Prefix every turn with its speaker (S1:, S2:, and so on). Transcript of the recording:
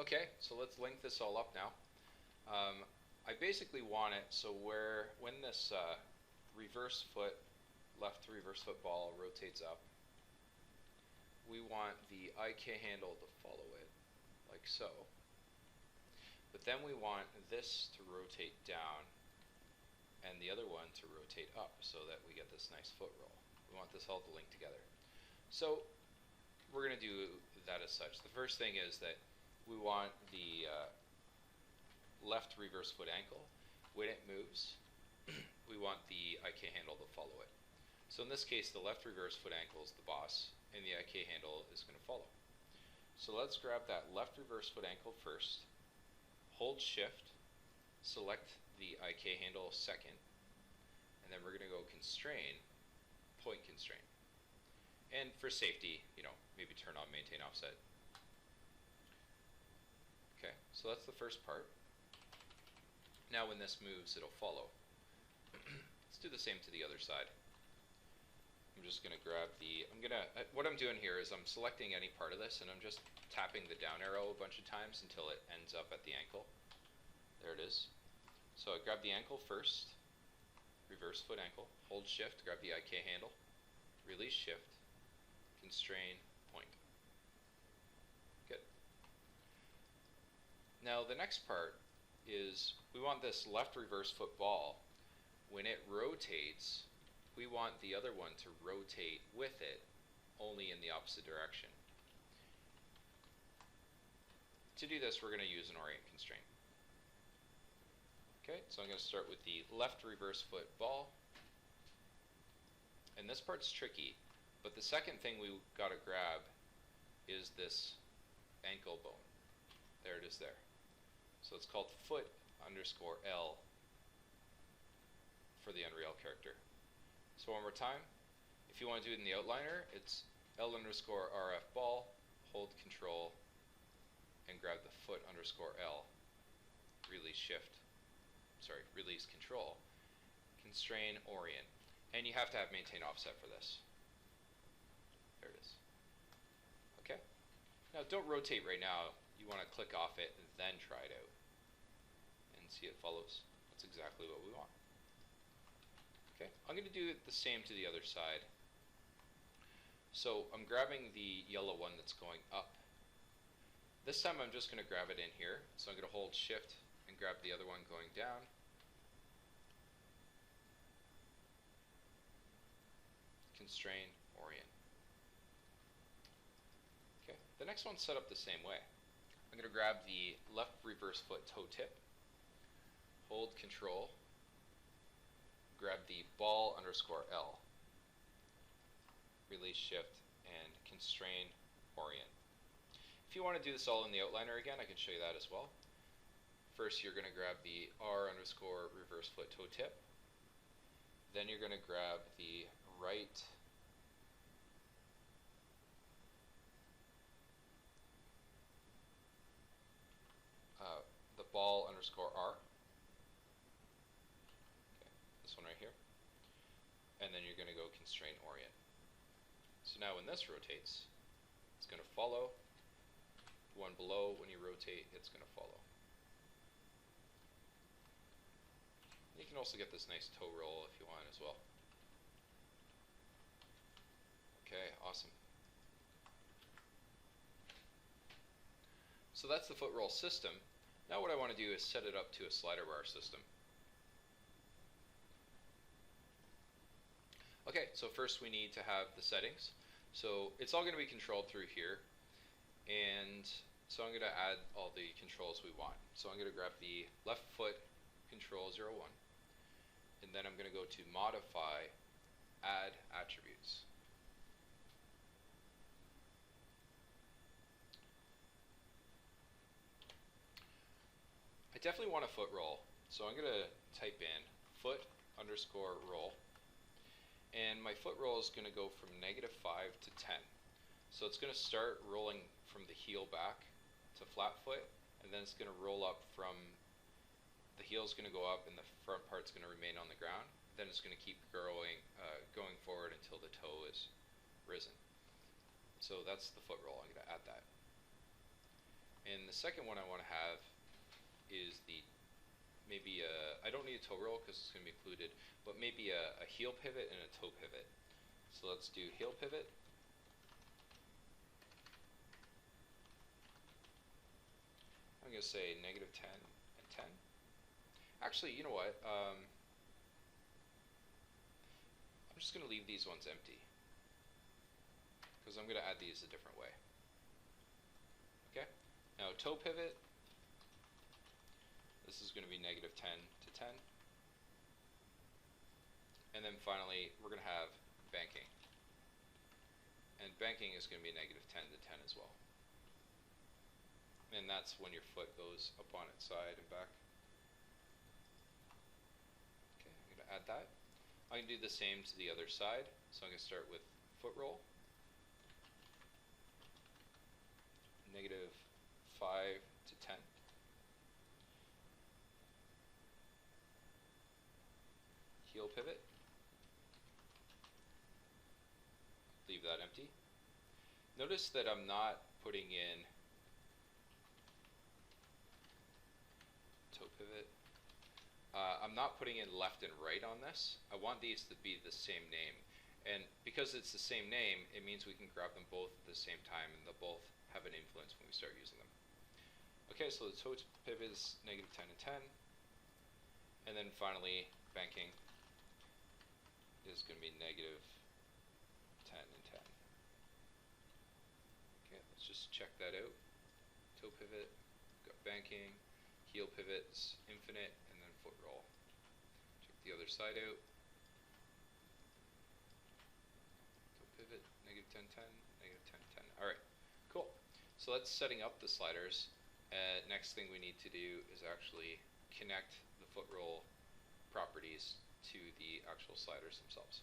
S1: Okay, so let's link this all up now. I basically want it so when this reverse foot, left reverse foot ball rotates up, we want the IK handle to follow it, like so. But then we want this to rotate down and the other one to rotate up so that we get this nice foot roll. We want this all to link together. So we're going to do that as such. The first thing is that we want the left reverse foot ankle. When it moves, we want the IK handle to follow it. So in this case, the left reverse foot ankle is the boss, and the IK handle is going to follow. So let's grab that left reverse foot ankle first, hold shift, select the IK handle second, and then we're going to go constrain, point constrain. And for safety, maybe turn on maintain offset. Okay, so that's the first part. Now when this moves, it'll follow. Let's do the same to the other side. I'm just going to grab what I'm doing here is I'm selecting any part of this and I'm just tapping the down arrow a bunch of times until it ends up at the ankle. There it is. So I grab the ankle first, reverse foot ankle, hold shift, grab the IK handle, release shift, constrain, point. Good. Now the next part is we want this left reverse foot ball, when it rotates, we want the other one to rotate with it, only in the opposite direction. To do this, we're going to use an orient constraint. Okay, so I'm going to start with the left reverse foot ball. And this part's tricky, but the second thing we got to grab is this ankle bone. There it is there. So it's called foot underscore L for the Unreal character. So one more time, if you want to do it in the outliner, it's L underscore RF ball, hold control, and grab the foot underscore L, release control, constrain orient. And you have to have maintain offset for this. There it is. Okay. Now don't rotate right now. You want to click off it and then try it out. And see it follows. That's exactly what we want. Okay, I'm going to do the same to the other side. So I'm grabbing the yellow one that's going up. This time I'm just going to grab it in here. So I'm going to hold shift and grab the other one going down. Constrain, orient. Okay, the next one's set up the same way. I'm going to grab the left reverse foot toe tip, hold control, grab the ball underscore L, release shift, and constrain orient. If you want to do this all in the outliner again, I can show you that as well. First, you're going to grab the R underscore reverse foot toe tip. Then you're going to grab the right the ball underscore R. This one right here, and then you're going to go constrain orient. So now when this rotates, it's going to follow. The one below, when you rotate, it's going to follow. You can also get this nice toe roll if you want as well. Okay, awesome. So that's the foot roll system. Now what I want to do is set it up to a slider bar system. Okay, so first we need to have the settings. So it's all going to be controlled through here, and so I'm going to add all the controls we want. So I'm going to grab the left foot control 01, and then I'm going to go to modify, add attributes. I definitely want a foot roll, so I'm going to type in foot underscore roll. And my foot roll is going to go from -5 to 10. So it's going to start rolling from the heel back to flat foot, and then it's going to roll up from the heel is going to go up and the front part's going to remain on the ground. Then it's going to keep going forward until the toe is risen. So that's the foot roll. I'm going to add that. In the the second one I want to have is maybe I don't need a toe roll because it's going to be included, but maybe a heel pivot and a toe pivot. So let's do heel pivot. I'm going to say -10 and 10. Actually, you know what? I'm just going to leave these ones empty because I'm going to add these a different way. Okay, now toe pivot. This is going to be -10 to 10. And then finally, we're going to have banking. And banking is going to be -10 to 10 as well. And that's when your foot goes up on its side and back. Okay, I'm going to add that. I can do the same to the other side. So I'm going to start with foot roll. -5 to 10. Heel pivot. Leave that empty. Notice that I'm not putting in toe pivot. I'm not putting in left and right on this. I want these to be the same name. And because it's the same name, it means we can grab them both at the same time and they'll both have an influence when we start using them. Okay, so the toe pivot is -10 and 10. And then finally, banking is going to be -10 and 10. Okay, let's just check that out. Toe pivot, got banking, heel pivot's infinite, and then foot roll. Check the other side out. Toe pivot, -10 10, -10 10. Alright, cool. So that's setting up the sliders. Next thing we need to do is actually connect the foot roll properties to the actual sliders themselves.